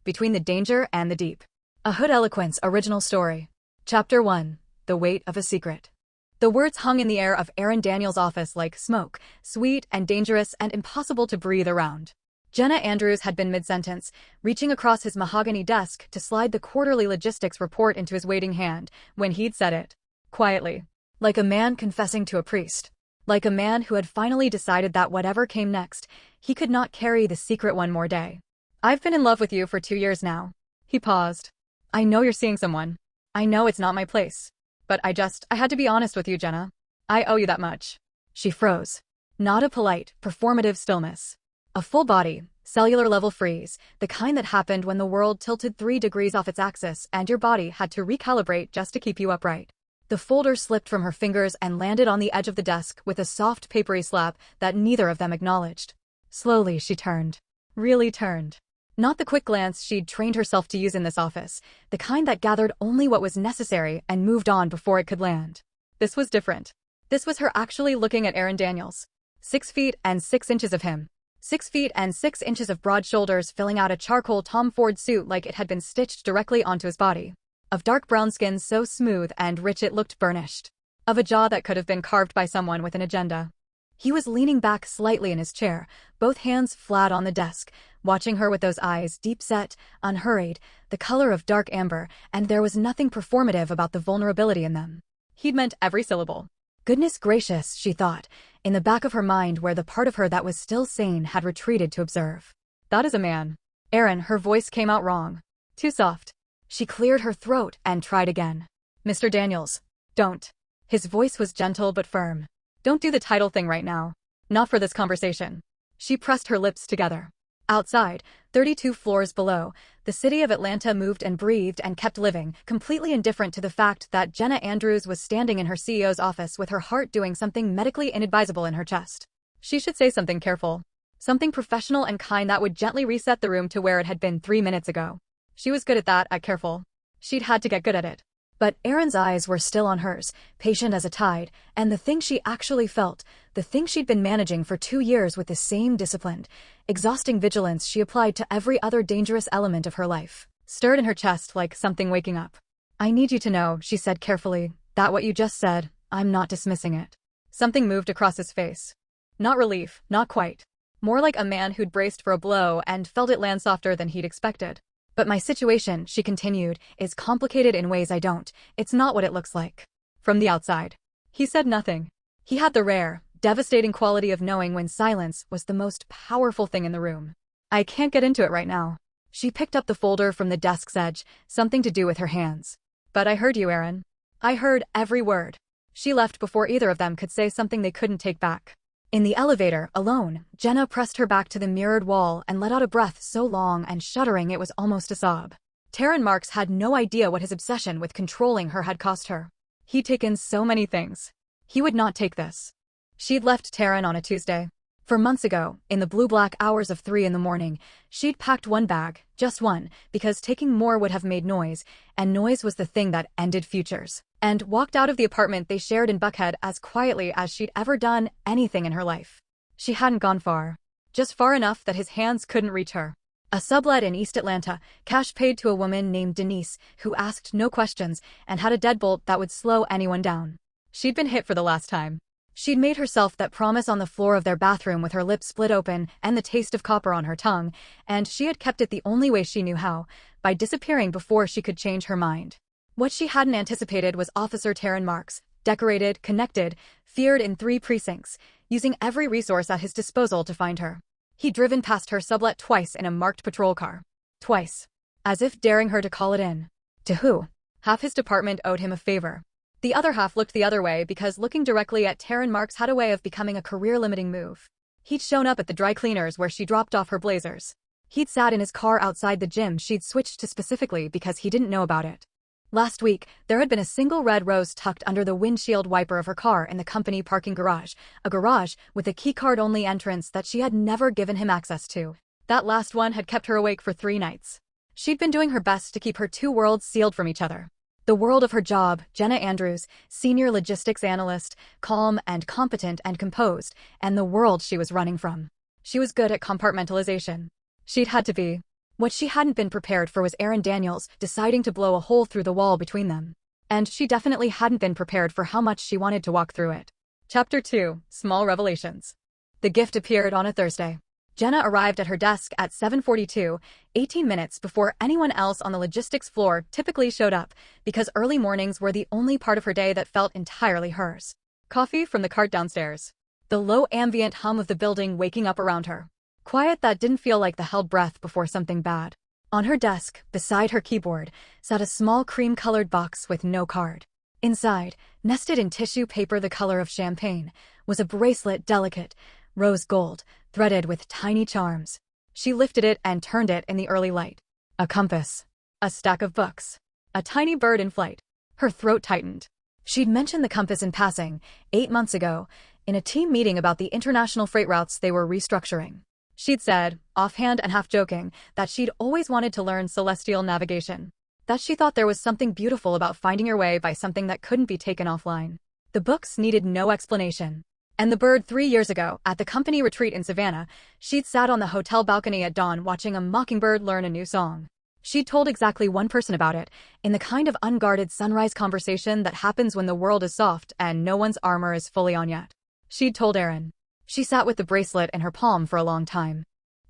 between the danger and the deep. A Hood Eloquence original story. Chapter 1. The Weight of a Secret. The words hung in the air of Aaron Daniels' office like smoke, sweet and dangerous and impossible to breathe around. Jena Andrews had been mid-sentence, reaching across his mahogany desk to slide the quarterly logistics report into his waiting hand, when he'd said it. Quietly. Like a man confessing to a priest. Like a man who had finally decided that whatever came next, he could not carry the secret one more day. I've been in love with you for 2 years now. He paused. I know you're seeing someone. I know it's not my place. But I had to be honest with you, Jena. I owe you that much. She froze. Not a polite, performative stillness. A full-body, cellular-level freeze, the kind that happened when the world tilted 3 degrees off its axis and your body had to recalibrate just to keep you upright. The folder slipped from her fingers and landed on the edge of the desk with a soft, papery slap that neither of them acknowledged. Slowly, she turned. Really turned. Not the quick glance she'd trained herself to use in this office, the kind that gathered only what was necessary and moved on before it could land. This was different. This was her actually looking at Aaron Daniels. 6 feet and 6 inches of him. 6 feet and 6 inches of broad shoulders filling out a charcoal Tom Ford suit like it had been stitched directly onto his body. Of dark brown skin so smooth and rich it looked burnished. Of a jaw that could have been carved by someone with an agenda. He was leaning back slightly in his chair, both hands flat on the desk, watching her with those eyes deep-set, unhurried, the color of dark amber, and there was nothing performative about the vulnerability in them. He'd meant every syllable. Goodness gracious, she thought, in the back of her mind where the part of her that was still sane had retreated to observe. That is a man. Aaron, her voice came out wrong. Too soft. She cleared her throat and tried again. Mr. Daniels, don't. His voice was gentle but firm. Don't do the title thing right now. Not for this conversation. She pressed her lips together. Outside, 32 floors below, the city of Atlanta moved and breathed and kept living, completely indifferent to the fact that Jena Andrews was standing in her CEO's office with her heart doing something medically inadvisable in her chest. She should say something careful. Something professional and kind that would gently reset the room to where it had been 3 minutes ago. She was good at that, at careful. She'd had to get good at it. But Aaron's eyes were still on hers, patient as a tide, and the thing she actually felt, the thing she'd been managing for 2 years with the same disciplined, exhausting vigilance she applied to every other dangerous element of her life, stirred in her chest like something waking up. I need you to know, she said carefully, that what you just said, I'm not dismissing it. Something moved across his face. Not relief, not quite. More like a man who'd braced for a blow and felt it land softer than he'd expected. But my situation, she continued, is complicated in ways I don't. It's not what it looks like. From the outside. He said nothing. He had the rare, devastating quality of knowing when silence was the most powerful thing in the room. I can't get into it right now. She picked up the folder from the desk's edge, something to do with her hands. But I heard you, Aaron. I heard every word. She left before either of them could say something they couldn't take back. In the elevator, alone, Jena pressed her back to the mirrored wall and let out a breath so long and shuddering it was almost a sob. Terron Marks had no idea what his obsession with controlling her had cost her. He'd taken so many things. He would not take this. She'd left Terron on a Tuesday. For months ago, in the blue-black hours of 3 in the morning, she'd packed one bag, just one, because taking more would have made noise, and noise was the thing that ended futures, and walked out of the apartment they shared in Buckhead as quietly as she'd ever done anything in her life. She hadn't gone far. Just far enough that his hands couldn't reach her. A sublet in East Atlanta, cash paid to a woman named Denise, who asked no questions and had a deadbolt that would slow anyone down. She'd been hit for the last time. She'd made herself that promise on the floor of their bathroom with her lips split open and the taste of copper on her tongue, and she had kept it the only way she knew how, by disappearing before she could change her mind. What she hadn't anticipated was Officer Terron Marks, decorated, connected, feared in 3 precincts, using every resource at his disposal to find her. He'd driven past her sublet twice in a marked patrol car. Twice. As if daring her to call it in. To who? Half his department owed him a favor. The other half looked the other way because looking directly at Terron Marks had a way of becoming a career-limiting move. He'd shown up at the dry cleaners where she dropped off her blazers. He'd sat in his car outside the gym she'd switched to specifically because he didn't know about it. Last week, there had been a single red rose tucked under the windshield wiper of her car in the company parking garage, a garage with a keycard-only entrance that she had never given him access to. That last one had kept her awake for 3 nights. She'd been doing her best to keep her 2 worlds sealed from each other. The world of her job, Jena Andrews, senior logistics analyst, calm and competent and composed, and the world she was running from. She was good at compartmentalization. She'd had to be. What she hadn't been prepared for was Aaron Daniels deciding to blow a hole through the wall between them. And she definitely hadn't been prepared for how much she wanted to walk through it. Chapter 2. Small Revelations. The gift appeared on a Thursday. Jena arrived at her desk at 7:42, 18 minutes before anyone else on the logistics floor typically showed up, because early mornings were the only part of her day that felt entirely hers. Coffee from the cart downstairs. The low ambient hum of the building waking up around her. Quiet that didn't feel like the held breath before something bad. On her desk, beside her keyboard, sat a small cream-colored box with no card. Inside, nested in tissue paper the color of champagne, was a bracelet delicate, rose gold, threaded with tiny charms. She lifted it and turned it in the early light. A compass. A stack of books. A tiny bird in flight. Her throat tightened. She'd mentioned the compass in passing, 8 months ago, in a team meeting about the international freight routes they were restructuring. She'd said, offhand and half-joking, that she'd always wanted to learn celestial navigation. That she thought there was something beautiful about finding your way by something that couldn't be taken offline. The books needed no explanation. And the bird 3 years ago, at the company retreat in Savannah, she'd sat on the hotel balcony at dawn watching a mockingbird learn a new song. She'd told exactly one person about it, in the kind of unguarded sunrise conversation that happens when the world is soft and no one's armor is fully on yet. She'd told Aaron. She sat with the bracelet in her palm for a long time.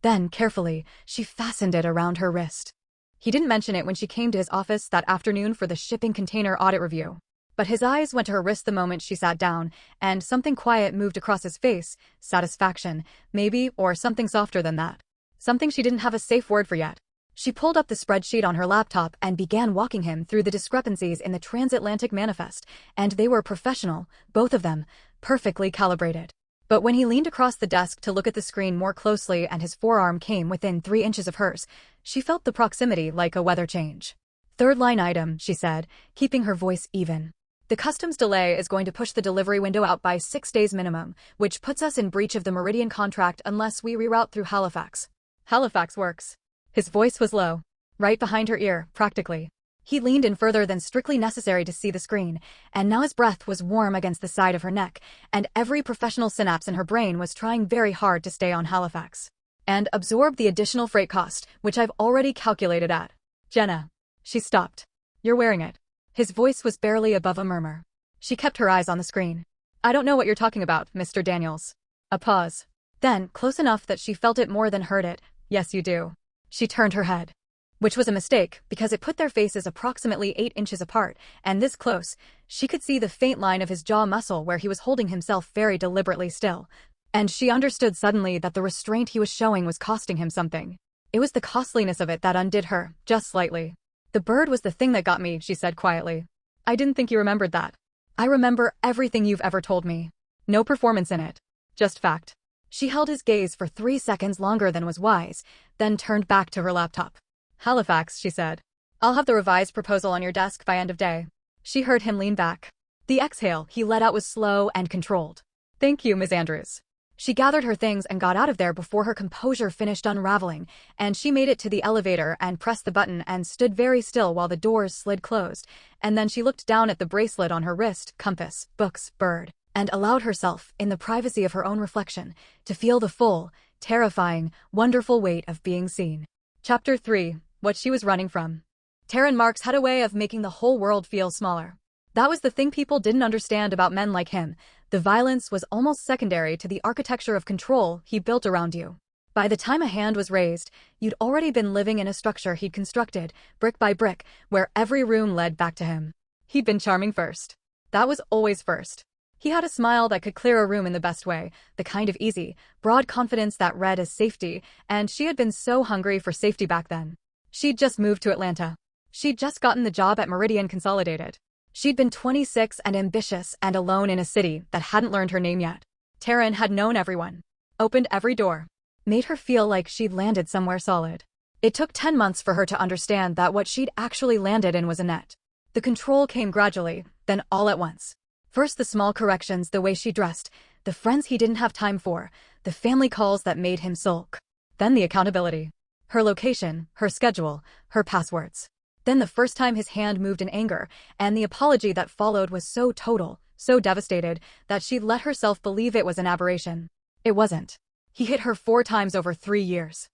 Then, carefully, she fastened it around her wrist. He didn't mention it when she came to his office that afternoon for the shipping container audit review. But his eyes went to her wrist the moment she sat down, and something quiet moved across his face, satisfaction, maybe, or something softer than that. Something she didn't have a safe word for yet. She pulled up the spreadsheet on her laptop and began walking him through the discrepancies in the transatlantic manifest, and they were professional, both of them, perfectly calibrated. But when he leaned across the desk to look at the screen more closely and his forearm came within 3 inches of hers, she felt the proximity like a weather change. "Third line item," she said, keeping her voice even. "The customs delay is going to push the delivery window out by 6 days minimum, which puts us in breach of the Meridian contract unless we reroute through Halifax." Halifax works. His voice was low. Right behind her ear, practically. He leaned in further than strictly necessary to see the screen, and now his breath was warm against the side of her neck, and every professional synapse in her brain was trying very hard to stay on Halifax. "And absorb the additional freight cost, which I've already calculated at." "Jena." She stopped. "You're wearing it." His voice was barely above a murmur. She kept her eyes on the screen. "I don't know what you're talking about, Mr. Daniels." A pause. Then, close enough that she felt it more than heard it, "Yes, you do." She turned her head. Which was a mistake, because it put their faces approximately 8 inches apart, and this close, she could see the faint line of his jaw muscle where he was holding himself very deliberately still. And she understood suddenly that the restraint he was showing was costing him something. It was the costliness of it that undid her, just slightly. "The bird was the thing that got me," she said quietly. "I didn't think you remembered that." "I remember everything you've ever told me. No performance in it. Just fact." She held his gaze for 3 seconds longer than was wise, then turned back to her laptop. "Halifax," she said. "I'll have the revised proposal on your desk by end of day." She heard him lean back. The exhale he let out was slow and controlled. "Thank you, Ms. Andrews." She gathered her things and got out of there before her composure finished unraveling, and she made it to the elevator and pressed the button and stood very still while the doors slid closed, and then she looked down at the bracelet on her wrist, compass, books, bird, and allowed herself, in the privacy of her own reflection, to feel the full, terrifying, wonderful weight of being seen. Chapter 3. What she was running from. Terron Marks had a way of making the whole world feel smaller. That was the thing people didn't understand about men like him. The violence was almost secondary to the architecture of control he built around you. By the time a hand was raised, you'd already been living in a structure he'd constructed, brick by brick, where every room led back to him. He'd been charming first. That was always first. He had a smile that could clear a room in the best way, the kind of easy, broad confidence that read as safety, and she had been so hungry for safety back then. She'd just moved to Atlanta. She'd just gotten the job at Meridian Consolidated. She'd been 26 and ambitious and alone in a city that hadn't learned her name yet. Terron had known everyone, opened every door, made her feel like she'd landed somewhere solid. It took 10 months for her to understand that what she'd actually landed in was a net. The control came gradually, then all at once. First the small corrections, the way she dressed, the friends he didn't have time for, the family calls that made him sulk. Then the accountability. Her location, her schedule, her passwords. Then the first time his hand moved in anger, and the apology that followed was so total, so devastated, that she let herself believe it was an aberration. It wasn't. He hit her 4 times over 3 years.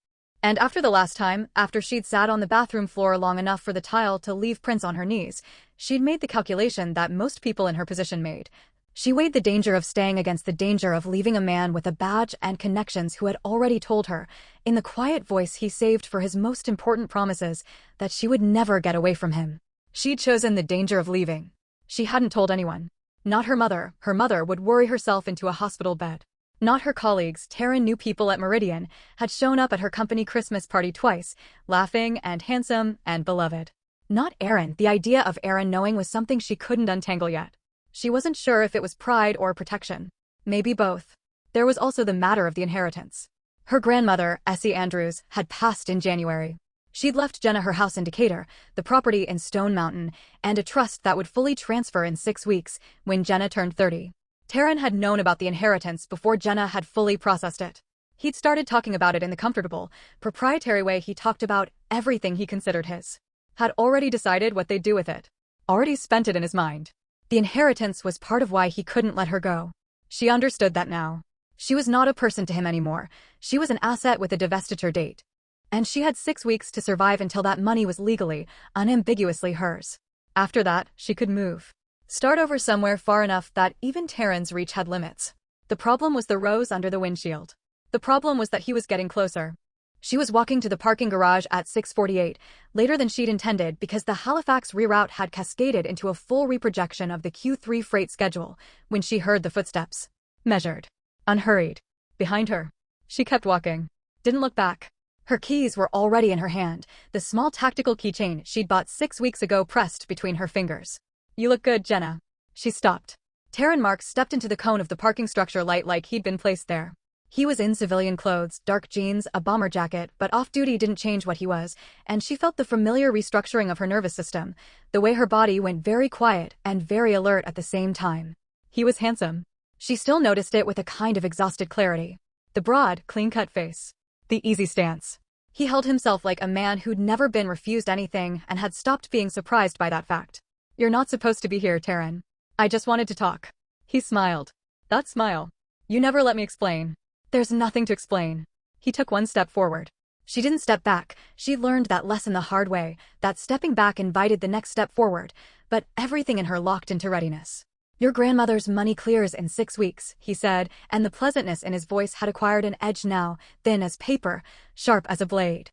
And after the last time, after she'd sat on the bathroom floor long enough for the tile to leave prints on her knees, she'd made the calculation that most people in her position made. She weighed the danger of staying against the danger of leaving a man with a badge and connections who had already told her, in the quiet voice he saved for his most important promises, that she would never get away from him. She'd chosen the danger of leaving. She hadn't told anyone. Not her mother. Her mother would worry herself into a hospital bed. Not her colleagues. Terron knew people at Meridian, had shown up at her company Christmas party twice, laughing and handsome and beloved. Not Aaron. The idea of Aaron knowing was something she couldn't untangle yet. She wasn't sure if it was pride or protection. Maybe both. There was also the matter of the inheritance. Her grandmother, Essie Andrews, had passed in January. She'd left Jena her house in Decatur, the property in Stone Mountain, and a trust that would fully transfer in 6 weeks, when Jena turned 30. Terron had known about the inheritance before Jena had fully processed it. He'd started talking about it in the comfortable, proprietary way he talked about everything he considered his. Had already decided what they'd do with it. Already spent it in his mind. The inheritance was part of why he couldn't let her go. She understood that now. She was not a person to him anymore. She was an asset with a divestiture date. And she had 6 weeks to survive until that money was legally, unambiguously hers. After that, she could move. Start over somewhere far enough that even Terron's reach had limits. The problem was the rose under the windshield. The problem was that he was getting closer. She was walking to the parking garage at 6:48, later than she'd intended because the Halifax reroute had cascaded into a full reprojection of the Q3 freight schedule, when she heard the footsteps. Measured. Unhurried. Behind her. She kept walking. Didn't look back. Her keys were already in her hand, the small tactical keychain she'd bought 6 weeks ago pressed between her fingers. You look good, Jena. She stopped. Terron Marks stepped into the cone of the parking structure light like he'd been placed there. He was in civilian clothes, dark jeans, a bomber jacket, but off-duty didn't change what he was, and she felt the familiar restructuring of her nervous system, the way her body went very quiet and very alert at the same time. He was handsome. She still noticed it with a kind of exhausted clarity. The broad, clean-cut face. The easy stance. He held himself like a man who'd never been refused anything and had stopped being surprised by that fact. You're not supposed to be here, Terron. I just wanted to talk. He smiled. That smile. You never let me explain. There's nothing to explain. He took one step forward. She didn't step back. She learned that lesson the hard way, that stepping back invited the next step forward, but everything in her locked into readiness. Your grandmother's money clears in 6 weeks, he said, and the pleasantness in his voice had acquired an edge now, thin as paper, sharp as a blade.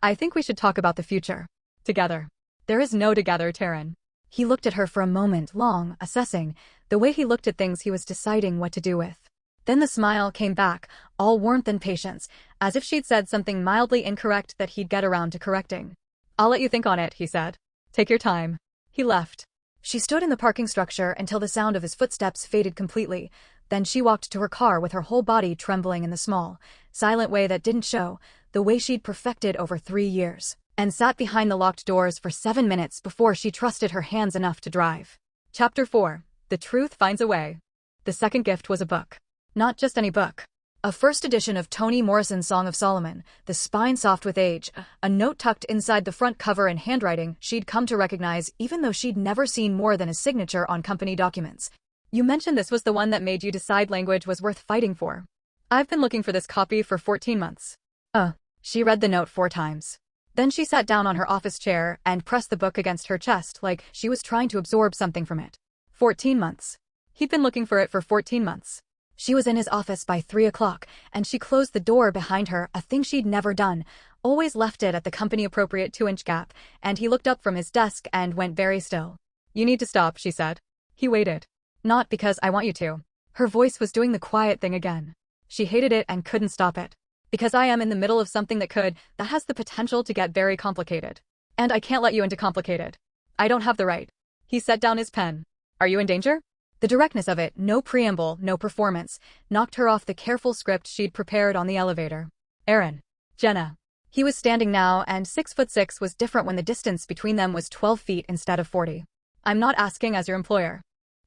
I think we should talk about the future. Together. There is no together, Terron. He looked at her for a moment, long, assessing. The way he looked at things he was deciding what to do with. Then the smile came back, all warmth and patience, as if she'd said something mildly incorrect that he'd get around to correcting. I'll let you think on it, he said. Take your time. He left. She stood in the parking structure until the sound of his footsteps faded completely. Then she walked to her car with her whole body trembling in the small, silent way that didn't show, the way she'd perfected over 3 years, and sat behind the locked doors for 7 minutes before she trusted her hands enough to drive. Chapter 4. The Truth Finds a Way. The second gift was a book. Not just any book. A first edition of Toni Morrison's Song of Solomon, the spine soft with age, a note tucked inside the front cover in handwriting she'd come to recognize even though she'd never seen more than a signature on company documents. You mentioned this was the one that made you decide language was worth fighting for. I've been looking for this copy for 14 months. She read the note 4 times. Then she sat down on her office chair and pressed the book against her chest like she was trying to absorb something from it. 14 months. He'd been looking for it for 14 months. She was in his office by 3 o'clock, and she closed the door behind her, a thing she'd never done, always left it at the company-appropriate 2-inch gap, and he looked up from his desk and went very still. You need to stop, she said. He waited. Not because I want you to. Her voice was doing the quiet thing again. She hated it and couldn't stop it. Because I am in the middle of something that has the potential to get very complicated. And I can't let you into complicated. I don't have the right. He set down his pen. Are you in danger? The directness of it, no preamble, no performance, knocked her off the careful script she'd prepared on the elevator. Aaron. Jena. He was standing now, and 6'6" was different when the distance between them was 12 feet instead of 40. I'm not asking as your employer.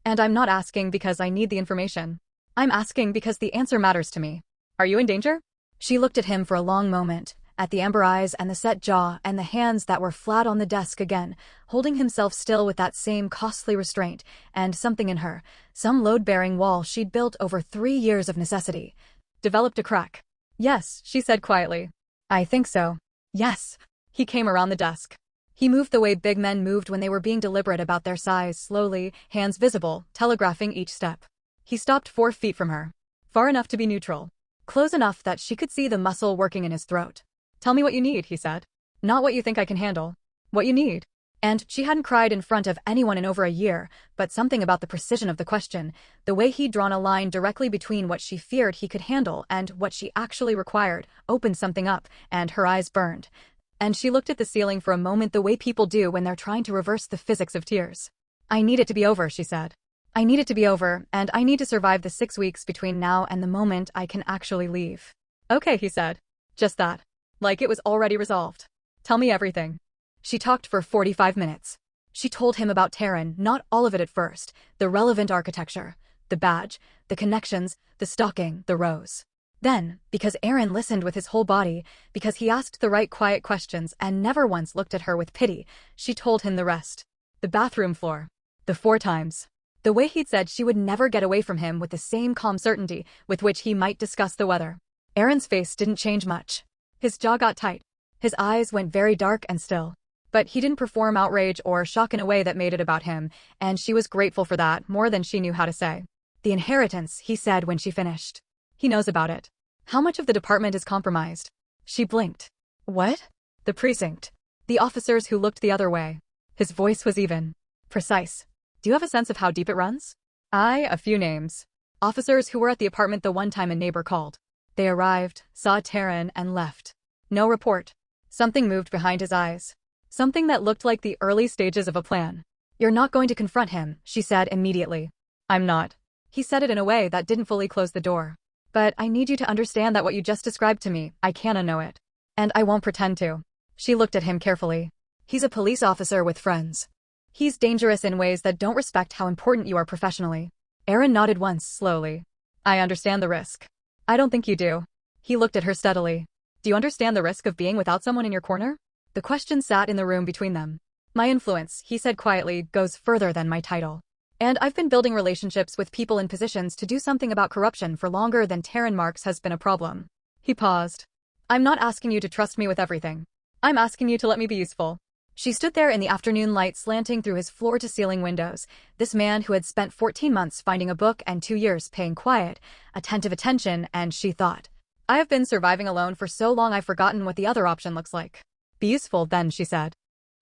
And I'm not asking because I need the information. I'm asking because the answer matters to me. Are you in danger? She looked at him for a long moment, at the amber eyes and the set jaw and the hands that were flat on the desk again, holding himself still with that same costly restraint, and something in her, some load-bearing wall she'd built over 3 years of necessity, developed a crack. Yes, she said quietly. I think so. Yes. He came around the desk. He moved the way big men moved when they were being deliberate about their size, slowly, hands visible, telegraphing each step. He stopped 4 feet from her. Far enough to be neutral. Close enough that she could see the muscle working in his throat. Tell me what you need, he said. Not what you think I can handle. What you need. And she hadn't cried in front of anyone in over a year, but something about the precision of the question, the way he'd drawn a line directly between what she feared he could handle and what she actually required, opened something up, and her eyes burned. And she looked at the ceiling for a moment the way people do when they're trying to reverse the physics of tears. I need it to be over, she said. I need it to be over, and I need to survive the 6 weeks between now and the moment I can actually leave. Okay, he said. Just that. Like it was already resolved. Tell me everything. She talked for 45 minutes. She told him about Terron, not all of it at first, the relevant architecture, the badge, the connections, the stalking, the rose. Then, because Aaron listened with his whole body, because he asked the right quiet questions and never once looked at her with pity, she told him the rest. The bathroom floor. The 4 times. The way he'd said she would never get away from him with the same calm certainty with which he might discuss the weather. Aaron's face didn't change much. His jaw got tight. His eyes went very dark and still. But he didn't perform outrage or shock in a way that made it about him, and she was grateful for that more than she knew how to say. The inheritance, he said when she finished. He knows about it. How much of the department is compromised? She blinked. What? The precinct. The officers who looked the other way. His voice was even. Precise. Do you have a sense of how deep it runs? A few names. Officers who were at the apartment the one time a neighbor called. They arrived, saw Terron, and left. No report. Something moved behind his eyes. Something that looked like the early stages of a plan. You're not going to confront him, she said immediately. I'm not. He said it in a way that didn't fully close the door. But I need you to understand that what you just described to me, I can't unknow it. And I won't pretend to. She looked at him carefully. He's a police officer with friends. He's dangerous in ways that don't respect how important you are professionally. Aaron nodded once, slowly. I understand the risk. I don't think you do. He looked at her steadily. Do you understand the risk of being without someone in your corner? The question sat in the room between them. My influence, he said quietly, goes further than my title. And I've been building relationships with people in positions to do something about corruption for longer than Terron Marks has been a problem. He paused. I'm not asking you to trust me with everything. I'm asking you to let me be useful. She stood there in the afternoon light slanting through his floor-to-ceiling windows, this man who had spent 14 months finding a book and 2 years paying quiet, attentive attention, and she thought, I have been surviving alone for so long I've forgotten what the other option looks like. Be useful then, she said.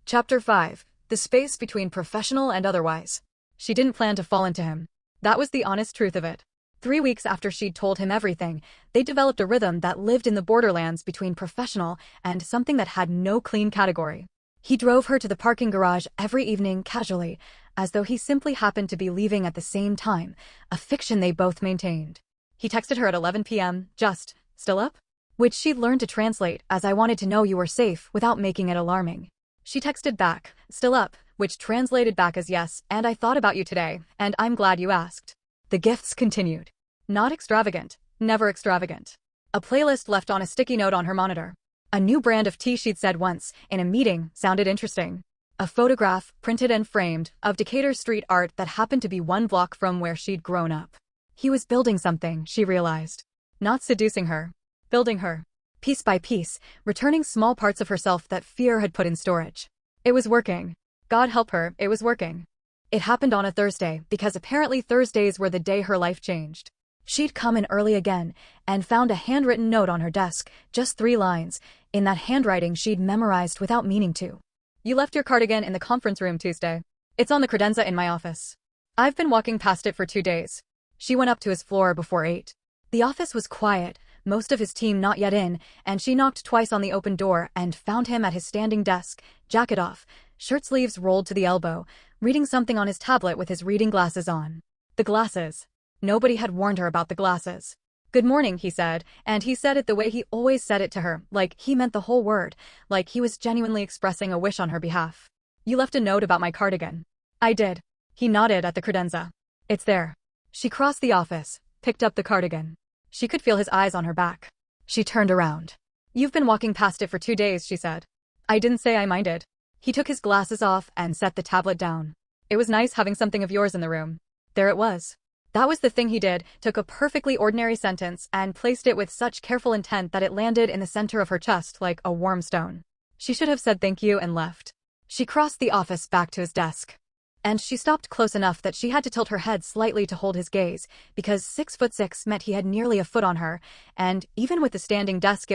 Chapter 5. The space between professional and otherwise. She didn't plan to fall into him. That was the honest truth of it. 3 weeks after she'd told him everything, they developed a rhythm that lived in the borderlands between professional and something that had no clean category. He drove her to the parking garage every evening casually, as though he simply happened to be leaving at the same time, a fiction they both maintained. He texted her at 11 p.m., just, still up? Which she'd learned to translate as I wanted to know you were safe without making it alarming. She texted back, still up, which translated back as yes, and I thought about you today, and I'm glad you asked. The gifts continued. Not extravagant, never extravagant. A playlist left on a sticky note on her monitor. A new brand of tea she'd said once, in a meeting, sounded interesting. A photograph, printed and framed, of Decatur street art that happened to be 1 block from where she'd grown up. He was building something, she realized. Not seducing her. Building her. Piece by piece, returning small parts of herself that fear had put in storage. It was working. God help her, it was working. It happened on a Thursday, because apparently Thursdays were the day her life changed. She'd come in early again, and found a handwritten note on her desk, just 3 lines, in that handwriting she'd memorized without meaning to. You left your cardigan in the conference room Tuesday. It's on the credenza in my office. I've been walking past it for 2 days. She went up to his floor before 8. The office was quiet, most of his team not yet in, and she knocked twice on the open door and found him at his standing desk, jacket off, shirt sleeves rolled to the elbow, reading something on his tablet with his reading glasses on. The glasses. Nobody had warned her about the glasses. Good morning, he said, and he said it the way he always said it to her, like he meant the whole word, like he was genuinely expressing a wish on her behalf. You left a note about my cardigan. I did. He nodded at the credenza. It's there. She crossed the office, picked up the cardigan. She could feel his eyes on her back. She turned around. You've been walking past it for 2 days, she said. I didn't say I minded. He took his glasses off and set the tablet down. It was nice having something of yours in the room. There it was. That was the thing he did, took a perfectly ordinary sentence and placed it with such careful intent that it landed in the center of her chest like a warm stone. She should have said thank you and left. She crossed the office back to his desk. And she stopped close enough that she had to tilt her head slightly to hold his gaze, because 6'6" meant he had nearly a foot on her, and even with the standing desk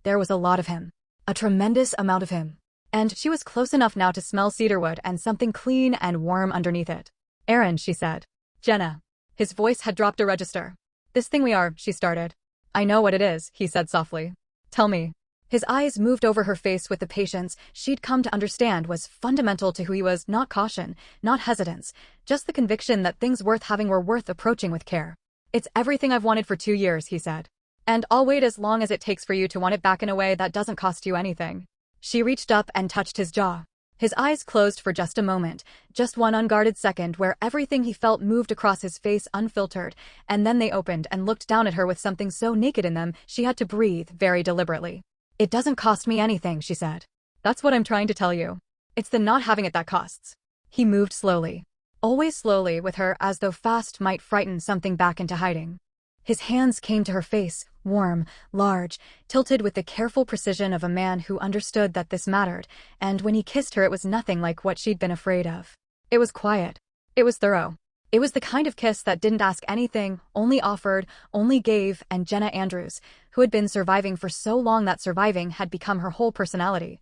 there was a lot of him. A tremendous amount of him. And she was close enough now to smell cedarwood and something clean and warm underneath it. Aaron, she said. Jena. His voice had dropped a register. This thing we are, she started. I know what it is, he said softly. Tell me. His eyes moved over her face with the patience she'd come to understand was fundamental to who he was, not caution, not hesitance, just the conviction that things worth having were worth approaching with care. It's everything I've wanted for 2 years, he said. And I'll wait as long as it takes for you to want it back in a way that doesn't cost you anything. She reached up and touched his jaw. His eyes closed for just a moment, just one unguarded second where everything he felt moved across his face unfiltered, and then they opened and looked down at her with something so naked in them she had to breathe very deliberately. It doesn't cost me anything, she said. That's what I'm trying to tell you. It's the not having it that costs. He moved slowly. Always slowly with her as though fast might frighten something back into hiding. His hands came to her face, warm, large, tilted with the careful precision of a man who understood that this mattered, and when he kissed her it was nothing like what she'd been afraid of. It was quiet. It was thorough. It was the kind of kiss that didn't ask anything, only offered, only gave, and Jena Andrews, who had been surviving for so long that surviving had become her whole personality,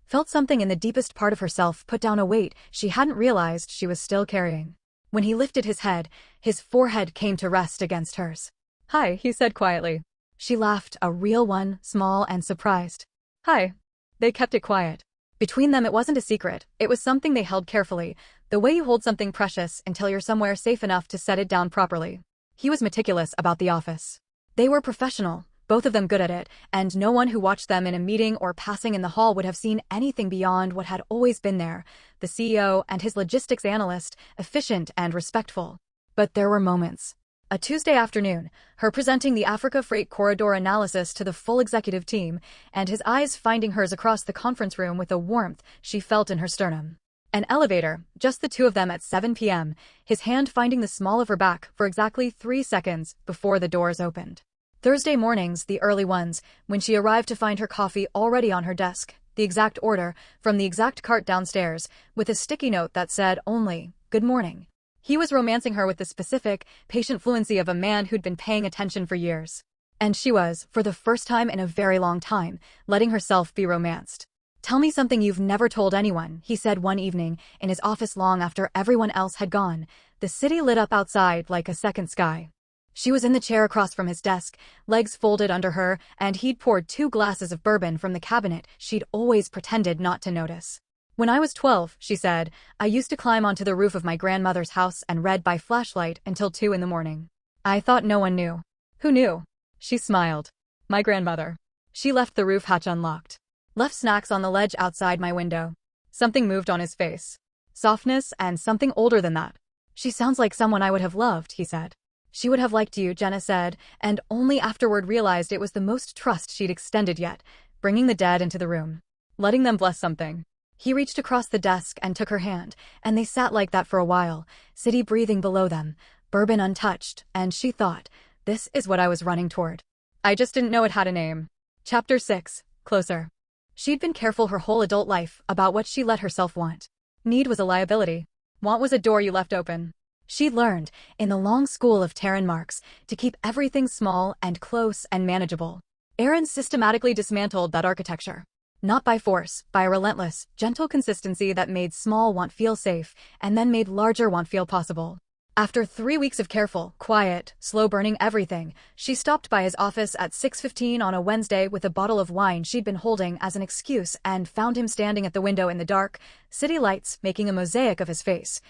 felt something in the deepest part of herself put down a weight she hadn't realized she was still carrying. When he lifted his head, his forehead came to rest against hers. Hi, he said quietly. She laughed, a real one, small and surprised. Hi. They kept it quiet. Between them it wasn't a secret, it was something they held carefully, the way you hold something precious until you're somewhere safe enough to set it down properly. He was meticulous about the office. They were professional, both of them good at it, and no one who watched them in a meeting or passing in the hall would have seen anything beyond what had always been there, the CEO and his logistics analyst, efficient and respectful. But there were moments. A Tuesday afternoon, her presenting the Africa Freight Corridor analysis to the full executive team, and his eyes finding hers across the conference room with a warmth she felt in her sternum. An elevator, just the two of them at 7 p.m., his hand finding the small of her back for exactly 3 seconds before the doors opened. Thursday mornings, the early ones, when she arrived to find her coffee already on her desk, the exact order, from the exact cart downstairs, with a sticky note that said only, "Good morning." He was romancing her with the specific, patient fluency of a man who'd been paying attention for years. And she was, for the first time in a very long time, letting herself be romanced. "Tell me something you've never told anyone," he said one evening, in his office long after everyone else had gone, the city lit up outside like a second sky. She was in the chair across from his desk, legs folded under her, and he'd poured 2 glasses of bourbon from the cabinet she'd always pretended not to notice. "When I was 12, she said, I used to climb onto the roof of my grandmother's house and read by flashlight until 2 in the morning. I thought no one knew." "Who knew?" She smiled. "My grandmother. She left the roof hatch unlocked. Left snacks on the ledge outside my window." Something moved on his face. Softness and something older than that. "She sounds like someone I would have loved," he said. "She would have liked you," Jena said, and only afterward realized it was the most trust she'd extended yet, bringing the dead into the room. Letting them bless something. He reached across the desk and took her hand, and they sat like that for a while, city breathing below them, bourbon untouched, and she thought, this is what I was running toward. I just didn't know it had a name. Chapter 6, Closer. She'd been careful her whole adult life about what she let herself want. Need was a liability. Want was a door you left open. She'd learned, in the long school of Terron Marks, to keep everything small and close and manageable. Aaron systematically dismantled that architecture. Not by force, by a relentless, gentle consistency that made small want feel safe, and then made larger want feel possible. After 3 weeks of careful, quiet, slow-burning everything, she stopped by his office at 6:15 on a Wednesday with a bottle of wine she'd been holding as an excuse and found him standing at the window in the dark, city lights making a mosaic of his face.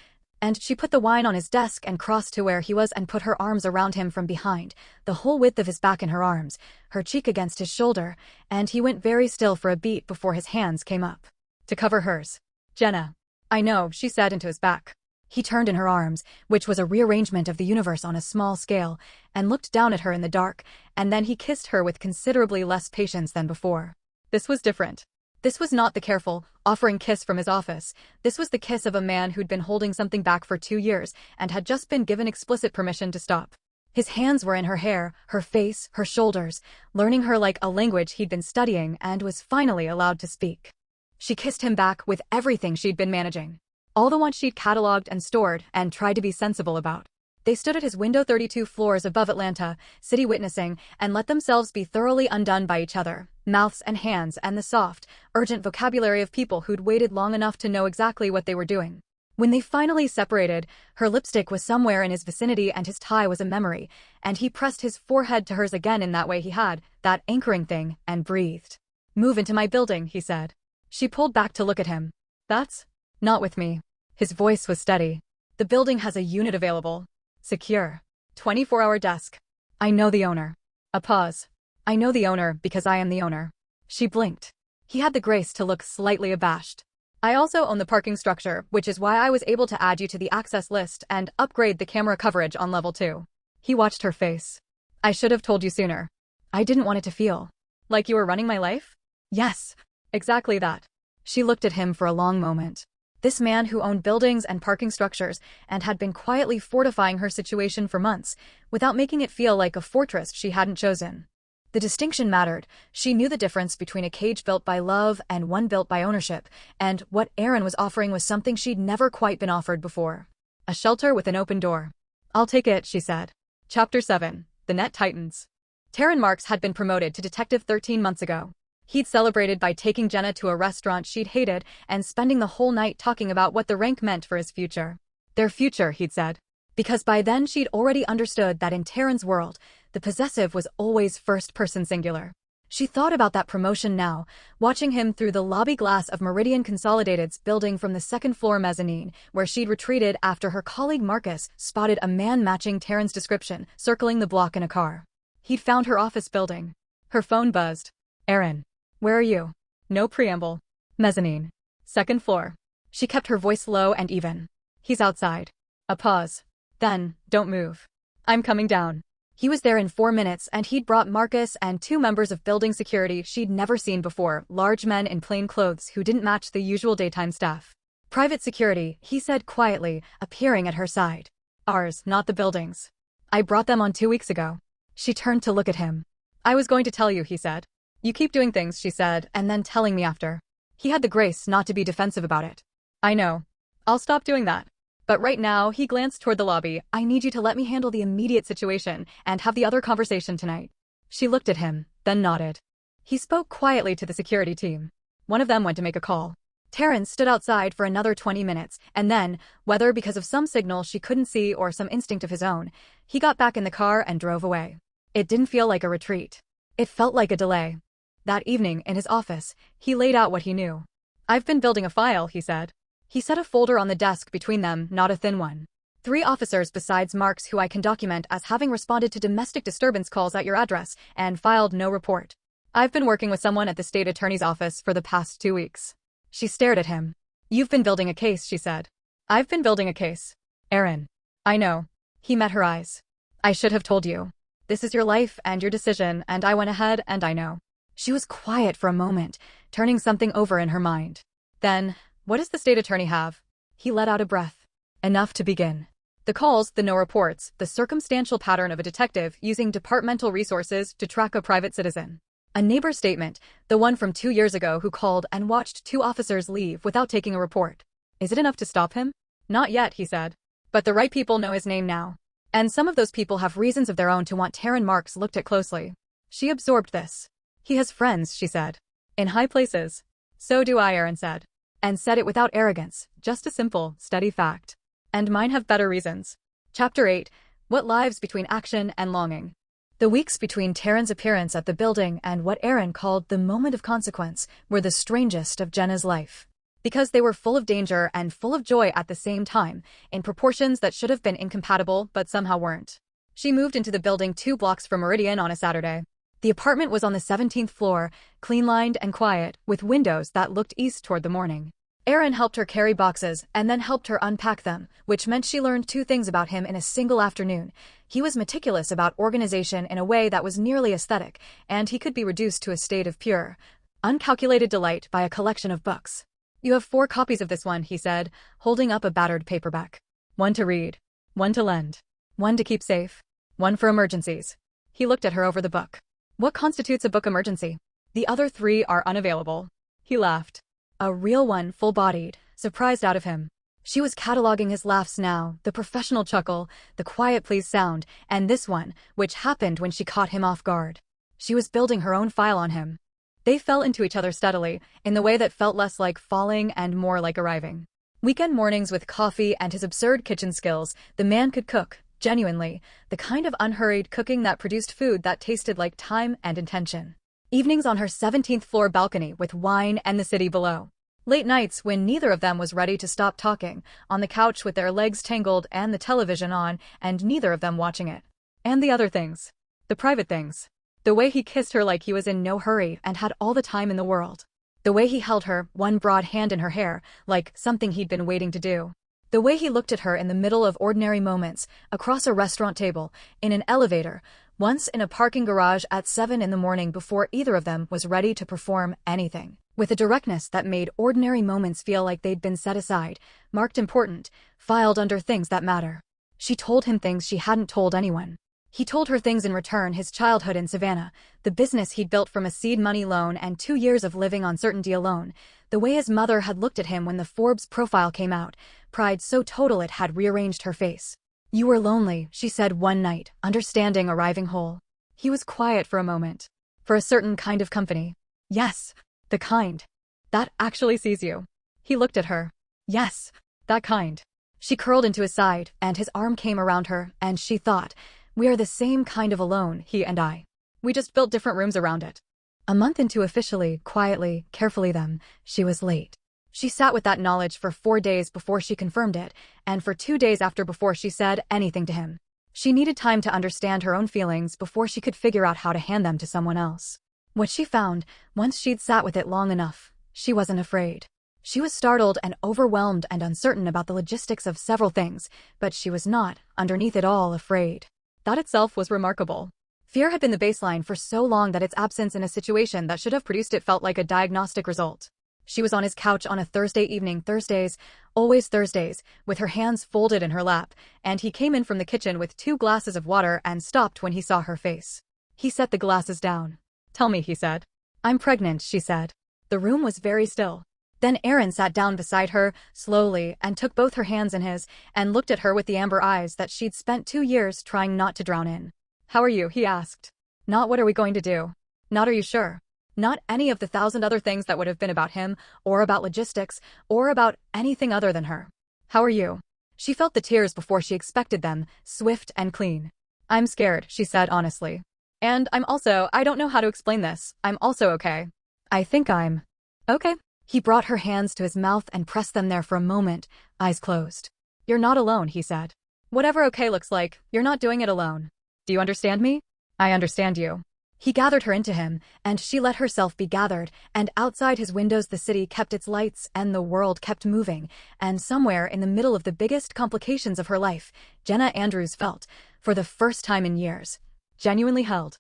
And she put the wine on his desk and crossed to where he was and put her arms around him from behind, the whole width of his back in her arms, her cheek against his shoulder, and he went very still for a beat before his hands came up. To cover hers. "Jena." "I know," she said into his back. He turned in her arms, which was a rearrangement of the universe on a small scale, and looked down at her in the dark, and then he kissed her with considerably less patience than before. This was different. This was not the careful, offering kiss from his office. This was the kiss of a man who'd been holding something back for 2 years and had just been given explicit permission to stop. His hands were in her hair, her face, her shoulders, learning her like a language he'd been studying and was finally allowed to speak. She kissed him back with everything she'd been managing. All the ones she'd cataloged and stored and tried to be sensible about. They stood at his window 32 floors above Atlanta, City witnessing, and let themselves be thoroughly undone by each other, mouths and hands and the soft, urgent vocabulary of people who'd waited long enough to know exactly what they were doing. When they finally separated, her lipstick was somewhere in his vicinity and his tie was a memory, and he pressed his forehead to hers again in that way he had, that anchoring thing, and breathed. "Move into my building," he said. She pulled back to look at him. "That's not with me." His voice was steady. "The building has a unit available. Secure. 24-hour desk. I know the owner." A pause. "I know the owner because I am the owner." She blinked. He had the grace to look slightly abashed. "I also own the parking structure, which is why I was able to add you to the access list and upgrade the camera coverage on level 2. He watched her face. "I should have told you sooner. I didn't want it to feel like you were running my life?" "Yes. Exactly that." She looked at him for a long moment. This man who owned buildings and parking structures and had been quietly fortifying her situation for months, without making it feel like a fortress she hadn't chosen. The distinction mattered. She knew the difference between a cage built by love and one built by ownership, and what Aaron was offering was something she'd never quite been offered before. A shelter with an open door. "I'll take it," she said. Chapter 7. The Net Tightens. Terron Marks had been promoted to detective 13 months ago. He'd celebrated by taking Jena to a restaurant she'd hated and spending the whole night talking about what the rank meant for his future. Their future, he'd said. Because by then she'd already understood that in Terron's world, the possessive was always first-person singular. She thought about that promotion now, watching him through the lobby glass of Meridian Consolidated's building from the second-floor mezzanine, where she'd retreated after her colleague Marcus spotted a man matching Terron's description, circling the block in a car. He'd found her office building. Her phone buzzed. "Aaron. Where are you?" No preamble. "Mezzanine. Second floor." She kept her voice low and even. "He's outside." A pause. Then, "Don't move. I'm coming down." He was there in 4 minutes and he'd brought Marcus and 2 members of building security she'd never seen before, large men in plain clothes who didn't match the usual daytime staff. "Private security," he said quietly, appearing at her side. "Ours, not the building's. I brought them on 2 weeks ago." She turned to look at him. "I was going to tell you," he said. "You keep doing things," she said, and then telling me after. He had the grace not to be defensive about it. "I know. I'll stop doing that. But right now," he glanced toward the lobby, "I need you to let me handle the immediate situation and have the other conversation tonight." She looked at him, then nodded. He spoke quietly to the security team. One of them went to make a call. Terron stood outside for another 20 minutes, and then, whether because of some signal she couldn't see or some instinct of his own, he got back in the car and drove away. It didn't feel like a retreat. It felt like a delay. That evening, in his office, he laid out what he knew. "I've been building a file," he said. He set a folder on the desk between them, not a thin one. 3 officers besides Marks who I can document as having responded to domestic disturbance calls at your address and filed no report. I've been working with someone at the state attorney's office for the past 2 weeks. She stared at him. "You've been building a case," she said. "I've been building a case. Aaron." "I know." He met her eyes. "I should have told you. This is your life and your decision, and I went ahead and I know." She was quiet for a moment, turning something over in her mind. Then, "What does the state attorney have?" He let out a breath. "Enough to begin. The calls, the no reports, the circumstantial pattern of a detective using departmental resources to track a private citizen. A neighbor's statement, the one from 2 years ago who called and watched 2 officers leave without taking a report. Is it enough to stop him?" "Not yet," he said. "But the right people know his name now. And some of those people have reasons of their own to want Terron Marks looked at closely." She absorbed this. "He has friends," she said. "In high places." "So do I," Aaron said. And said it without arrogance, just a simple, steady fact. "And mine have better reasons." Chapter 8. What lives between action and longing. The weeks between Terron's appearance at the building and what Aaron called the moment of consequence were the strangest of Jena's life. Because they were full of danger and full of joy at the same time, in proportions that should have been incompatible but somehow weren't. She moved into the building 2 blocks from Meridian on a Saturday. The apartment was on the 17th floor, clean-lined and quiet, with windows that looked east toward the morning. Aaron helped her carry boxes and then helped her unpack them, which meant she learned 2 things about him in a single afternoon. He was meticulous about organization in a way that was nearly aesthetic, and he could be reduced to a state of pure uncalculated delight by a collection of books. You have 4 copies of this one, he said, holding up a battered paperback. One to read. One to lend. One to keep safe. One for emergencies. He looked at her over the book. What constitutes a book emergency? The other 3 are unavailable. He laughed. A real one, full-bodied, surprised out of him. She was cataloging his laughs now, the professional chuckle, the quiet please sound, and this one, which happened when she caught him off guard. She was building her own file on him. They fell into each other steadily, in the way that felt less like falling and more like arriving. Weekend mornings with coffee and his absurd kitchen skills, the man could cook, genuinely, the kind of unhurried cooking that produced food that tasted like time and intention. Evenings on her 17th floor balcony with wine and the city below. Late nights when neither of them was ready to stop talking, on the couch with their legs tangled and the television on, and neither of them watching it. And the other things. The private things. The way he kissed her like he was in no hurry and had all the time in the world. The way he held her, one broad hand in her hair, like something he'd been waiting to do. The way he looked at her in the middle of ordinary moments, across a restaurant table, in an elevator, once in a parking garage at 7 in the morning before either of them was ready to perform anything. With a directness that made ordinary moments feel like they'd been set aside, marked important, filed under things that matter. She told him things she hadn't told anyone. He told her things in return: his childhood in Savannah, the business he'd built from a seed money loan and 2 years of living on certainty alone, the way his mother had looked at him when the Forbes profile came out, pride so total it had rearranged her face. You were lonely, she said one night, understanding arriving whole. He was quiet for a moment. For a certain kind of company. Yes, the kind that actually sees you. He looked at her. Yes, that kind. She curled into his side, and his arm came around her, and she thought, we are the same kind of alone, he and I. We just built different rooms around it. A month into officially, quietly, carefully them, she was late. She sat with that knowledge for 4 days before she confirmed it, and for 2 days after before she said anything to him. She needed time to understand her own feelings before she could figure out how to hand them to someone else. What she found, once she'd sat with it long enough, she wasn't afraid. She was startled and overwhelmed and uncertain about the logistics of several things, but she was not, underneath it all, afraid. That itself was remarkable. Fear had been the baseline for so long that its absence in a situation that should have produced it felt like a diagnostic result. She was on his couch on a Thursday evening, Thursdays, always Thursdays, with her hands folded in her lap, and he came in from the kitchen with 2 glasses of water and stopped when he saw her face. He set the glasses down. Tell me, he said. I'm pregnant, she said. The room was very still. Then Aaron sat down beside her, slowly, and took both her hands in his, and looked at her with the amber eyes that she'd spent 2 years trying not to drown in. How are you? He asked. Not what are we going to do? Not are you sure? Not any of the 1,000 other things that would have been about him, or about logistics, or about anything other than her. How are you? She felt the tears before she expected them, swift and clean. I'm scared, she said honestly. And I don't know how to explain this, I'm also okay. I think I'm okay. He brought her hands to his mouth and pressed them there for a moment, eyes closed. You're not alone, he said. Whatever okay looks like, you're not doing it alone. Do you understand me? I understand you. He gathered her into him, and she let herself be gathered, and outside his windows the city kept its lights and the world kept moving, and somewhere in the middle of the biggest complications of her life, Jena Andrews felt, for the first time in years, genuinely held.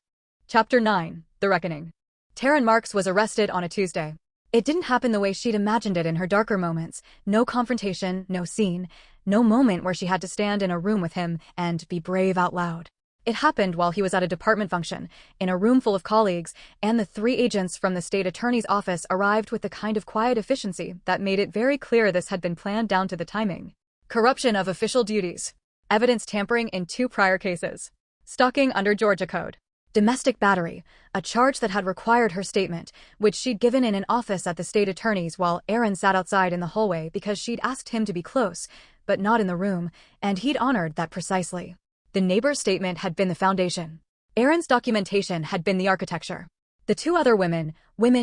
Chapter 9, The Reckoning. Terron Marks was arrested on a Tuesday. It didn't happen the way she'd imagined it in her darker moments. No confrontation, no scene, no moment where she had to stand in a room with him and be brave out loud. It happened while he was at a department function, in a room full of colleagues, and the 3 agents from the state attorney's office arrived with the kind of quiet efficiency that made it very clear this had been planned down to the timing. Corruption of official duties. Evidence tampering in 2 prior cases. Stalking under Georgia Code. Domestic battery, a charge that had required her statement, which she'd given in an office at the state attorney's while Aaron sat outside in the hallway because she'd asked him to be close, but not in the room, and he'd honored that precisely. The neighbor's statement had been the foundation. Aaron's documentation had been the architecture. The 2 other women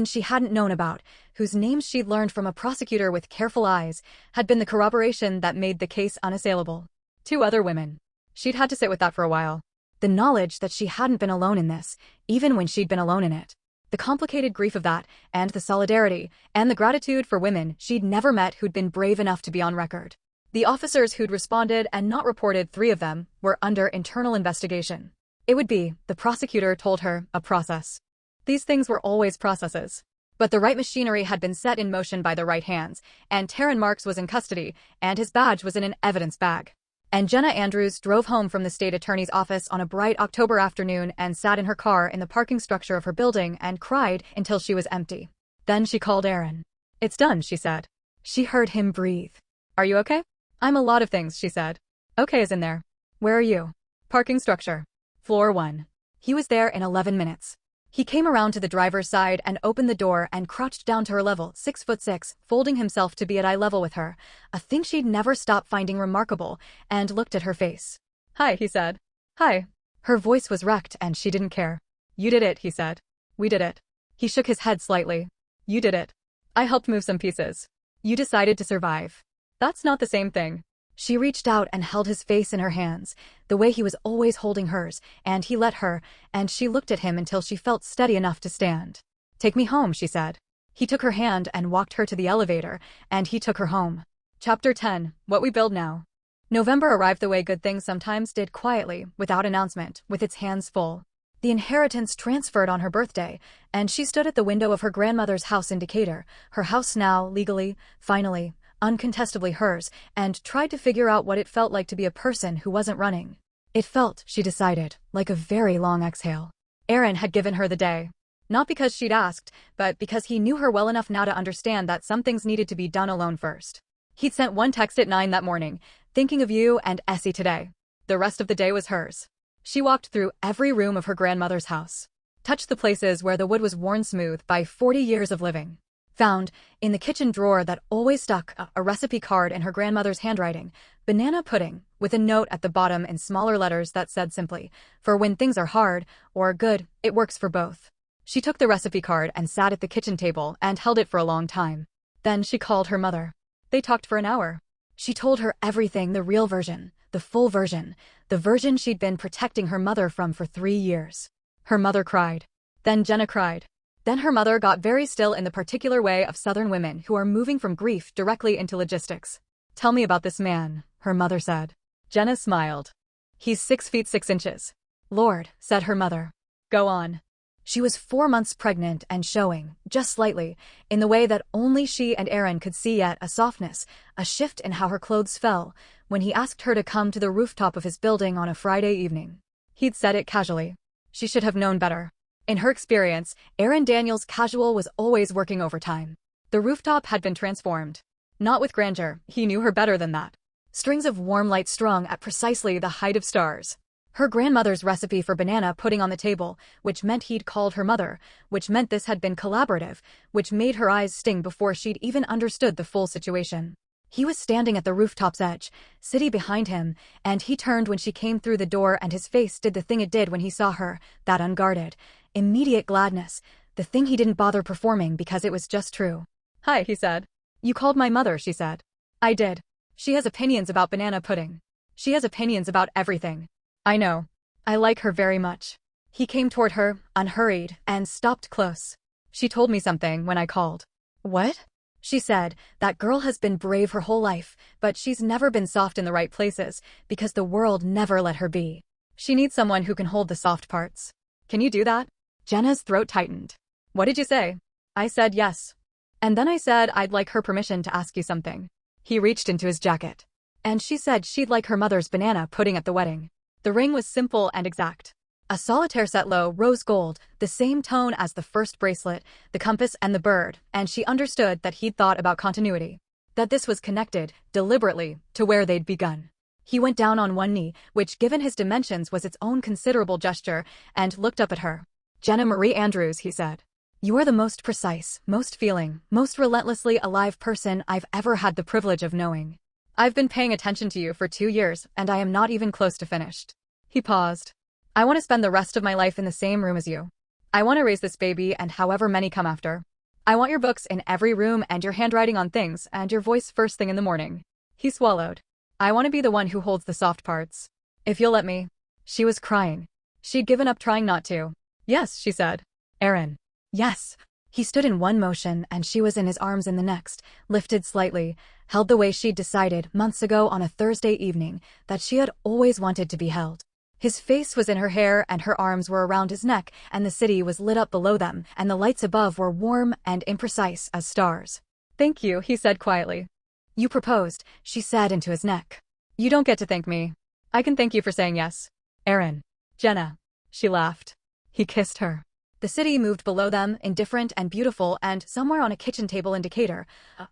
she hadn't known about, whose names she'd learned from a prosecutor with careful eyes, had been the corroboration that made the case unassailable. 2 other women. She'd had to sit with that for a while. The knowledge that she hadn't been alone in this, even when she'd been alone in it. The complicated grief of that, and the solidarity, and the gratitude for women she'd never met who'd been brave enough to be on record. The officers who'd responded and not reported, 3 of them, were under internal investigation. It would be, the prosecutor told her, a process. These things were always processes. But the right machinery had been set in motion by the right hands, and Terron Marks was in custody, and his badge was in an evidence bag. And Jena Andrews drove home from the state attorney's office on a bright October afternoon and sat in her car in the parking structure of her building and cried until she was empty. Then she called Aaron. "It's done," she said. She heard him breathe. "Are you okay?" "I'm a lot of things," she said. "Okay is in there." "Where are you?" "Parking structure. Floor 1. He was there in 11 minutes. He came around to the driver's side and opened the door and crouched down to her level, 6'6", folding himself to be at eye level with her, a thing she'd never stop finding remarkable, and looked at her face. "Hi," he said. "Hi." Her voice was wrecked and she didn't care. "You did it," he said. "We did it." He shook his head slightly. "You did it. I helped move some pieces. You decided to survive. That's not the same thing." She reached out and held his face in her hands, the way he was always holding hers, and he let her, and she looked at him until she felt steady enough to stand. "Take me home," she said. He took her hand and walked her to the elevator, and he took her home. Chapter 10. What We Build Now. November arrived the way good things sometimes did, quietly, without announcement, with its hands full. The inheritance transferred on her birthday, and she stood at the window of her grandmother's house in Decatur, her house now, legally, finally, uncontestably hers, and tried to figure out what it felt like to be a person who wasn't running. It felt, she decided, like a very long exhale. Aaron had given her the day. Not because she'd asked, but because he knew her well enough now to understand that some things needed to be done alone first. He'd sent one text at 9 that morning, "Thinking of you and Essie today." The rest of the day was hers. She walked through every room of her grandmother's house, touched the places where the wood was worn smooth by 40 years of living. Found, in the kitchen drawer that always stuck, a recipe card in her grandmother's handwriting, banana pudding, with a note at the bottom in smaller letters that said simply, "For when things are hard, or good, it works for both." She took the recipe card and sat at the kitchen table and held it for a long time. Then she called her mother. They talked for an hour. She told her everything, the real version, the full version, the version she'd been protecting her mother from for 3 years. Her mother cried. Then Jena cried. Then her mother got very still in the particular way of Southern women who are moving from grief directly into logistics. "Tell me about this man," her mother said. Jena smiled. "He's 6 feet 6 inches. "Lord," said her mother. "Go on." She was 4 months pregnant and showing, just slightly, in the way that only she and Aaron could see yet, a softness, a shift in how her clothes fell, when he asked her to come to the rooftop of his building on a Friday evening. He'd said it casually. She should have known better. In her experience, Aaron Daniels' casual was always working overtime. The rooftop had been transformed. Not with grandeur, he knew her better than that. Strings of warm light strung at precisely the height of stars. Her grandmother's recipe for banana pudding on the table, which meant he'd called her mother, which meant this had been collaborative, which made her eyes sting before she'd even understood the full situation. He was standing at the rooftop's edge, city behind him, and he turned when she came through the door and his face did the thing it did when he saw her, that unguarded, immediate gladness, the thing he didn't bother performing because it was just true. "Hi," he said. "You called my mother," she said. "I did. She has opinions about banana pudding. She has opinions about everything." "I know. I like her very much." He came toward her, unhurried, and stopped close. "She told me something when I called." "What?" She said, "That girl has been brave her whole life, but she's never been soft in the right places, because the world never let her be. She needs someone who can hold the soft parts. Can you do that?" Jena's throat tightened. "What did you say?" "I said yes. And then I said I'd like her permission to ask you something." He reached into his jacket. "And she said she'd like her mother's banana pudding at the wedding." The ring was simple and exact. A solitaire set low, rose gold, the same tone as the first bracelet, the compass and the bird, and she understood that he'd thought about continuity. That this was connected, deliberately, to where they'd begun. He went down on one knee, which given his dimensions was its own considerable gesture, and looked up at her. "Jena Marie Andrews," he said. "You are the most precise, most feeling, most relentlessly alive person I've ever had the privilege of knowing. I've been paying attention to you for 2 years, and I am not even close to finished." He paused. "I want to spend the rest of my life in the same room as you. I want to raise this baby and however many come after. I want your books in every room and your handwriting on things and your voice first thing in the morning." He swallowed. "I want to be the one who holds the soft parts. If you'll let me." She was crying. She'd given up trying not to. "Yes," she said. "Aaron." "Yes." He stood in one motion and she was in his arms in the next, lifted slightly, held the way she'd decided months ago on a Thursday evening that she had always wanted to be held. His face was in her hair and her arms were around his neck, and the city was lit up below them, and the lights above were warm and imprecise as stars. "Thank you," he said quietly. "You proposed," she said into his neck. "You don't get to thank me. I can thank you for saying yes. Aaron." "Jena." She laughed. He kissed her. The city moved below them, indifferent and beautiful, and somewhere on a kitchen table indicator,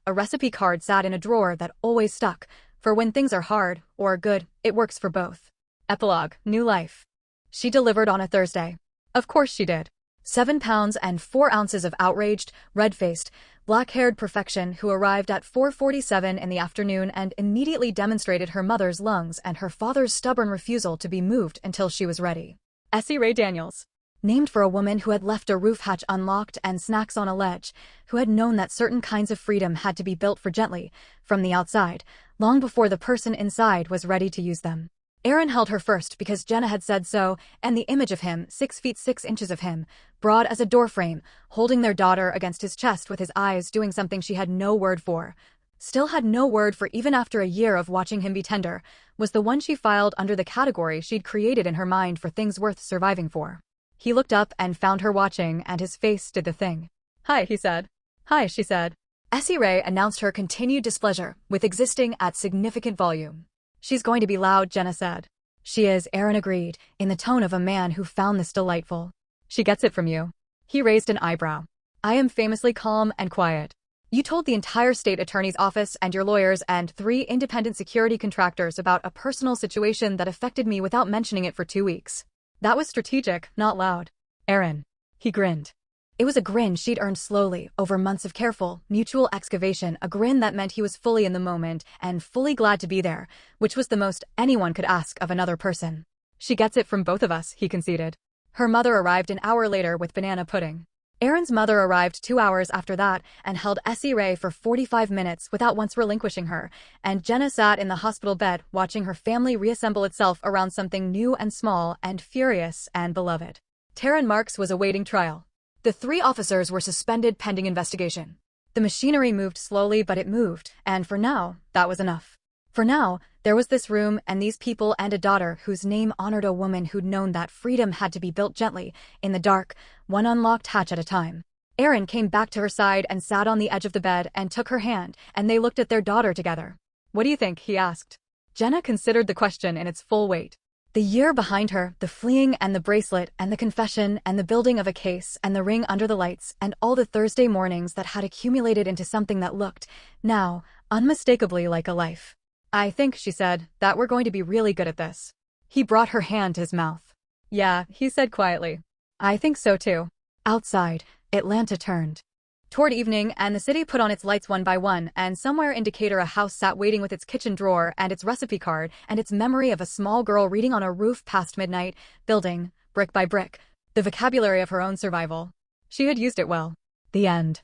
a recipe card sat in a drawer that always stuck. For when things are hard, or good, it works for both. Epilogue, New Life. She delivered on a Thursday. Of course she did. 7 pounds and 4 ounces of outraged, red-faced, black-haired perfection who arrived at 4:47 in the afternoon and immediately demonstrated her mother's lungs and her father's stubborn refusal to be moved until she was ready. Essie Ray Daniels. Named for a woman who had left a roof hatch unlocked and snacks on a ledge, who had known that certain kinds of freedom had to be built for gently, from the outside, long before the person inside was ready to use them. Aaron held her first because Jena had said so, and the image of him, 6 feet 6 inches of him, broad as a doorframe, holding their daughter against his chest with his eyes doing something she had no word for. Still had no word for even after a year of watching him be tender, was the one she filed under the category she'd created in her mind for things worth surviving for. He looked up and found her watching, and his face did the thing. "Hi," he said. "Hi," she said. Essie Ray announced her continued displeasure, with existing at significant volume. "She's going to be loud," Jena said. "She is," Aaron agreed, in the tone of a man who found this delightful. "She gets it from you." He raised an eyebrow. "I am famously calm and quiet. You told the entire state attorney's office and your lawyers and 3 independent security contractors about a personal situation that affected me without mentioning it for 2 weeks. That was strategic, not loud." "Aaron." He grinned. It was a grin she'd earned slowly, over months of careful, mutual excavation, a grin that meant he was fully in the moment and fully glad to be there, which was the most anyone could ask of another person. "She gets it from both of us," he conceded. Her mother arrived an hour later with banana pudding. Aaron's mother arrived 2 hours after that and held Essie Ray for 45 minutes without once relinquishing her, and Jena sat in the hospital bed watching her family reassemble itself around something new and small and furious and beloved. Terron Marks was awaiting trial. The 3 officers were suspended pending investigation. The machinery moved slowly, but it moved, and for now, that was enough. For now, there was this room and these people and a daughter whose name honored a woman who'd known that freedom had to be built gently, in the dark, one unlocked hatch at a time. Aaron came back to her side and sat on the edge of the bed and took her hand, and they looked at their daughter together. "What do you think?" he asked. Jena considered the question in its full weight. The year behind her, the fleeing and the bracelet and the confession and the building of a case and the ring under the lights and all the Thursday mornings that had accumulated into something that looked, now, unmistakably like a life. "I think," she said, "that we're going to be really good at this." He brought her hand to his mouth. "Yeah," he said quietly. "I think so too." Outside, Atlanta turned toward evening, and the city put on its lights one by one, and somewhere in Decatur a house sat waiting with its kitchen drawer and its recipe card and its memory of a small girl reading on a roof past midnight, building, brick by brick, the vocabulary of her own survival. She had used it well. The end.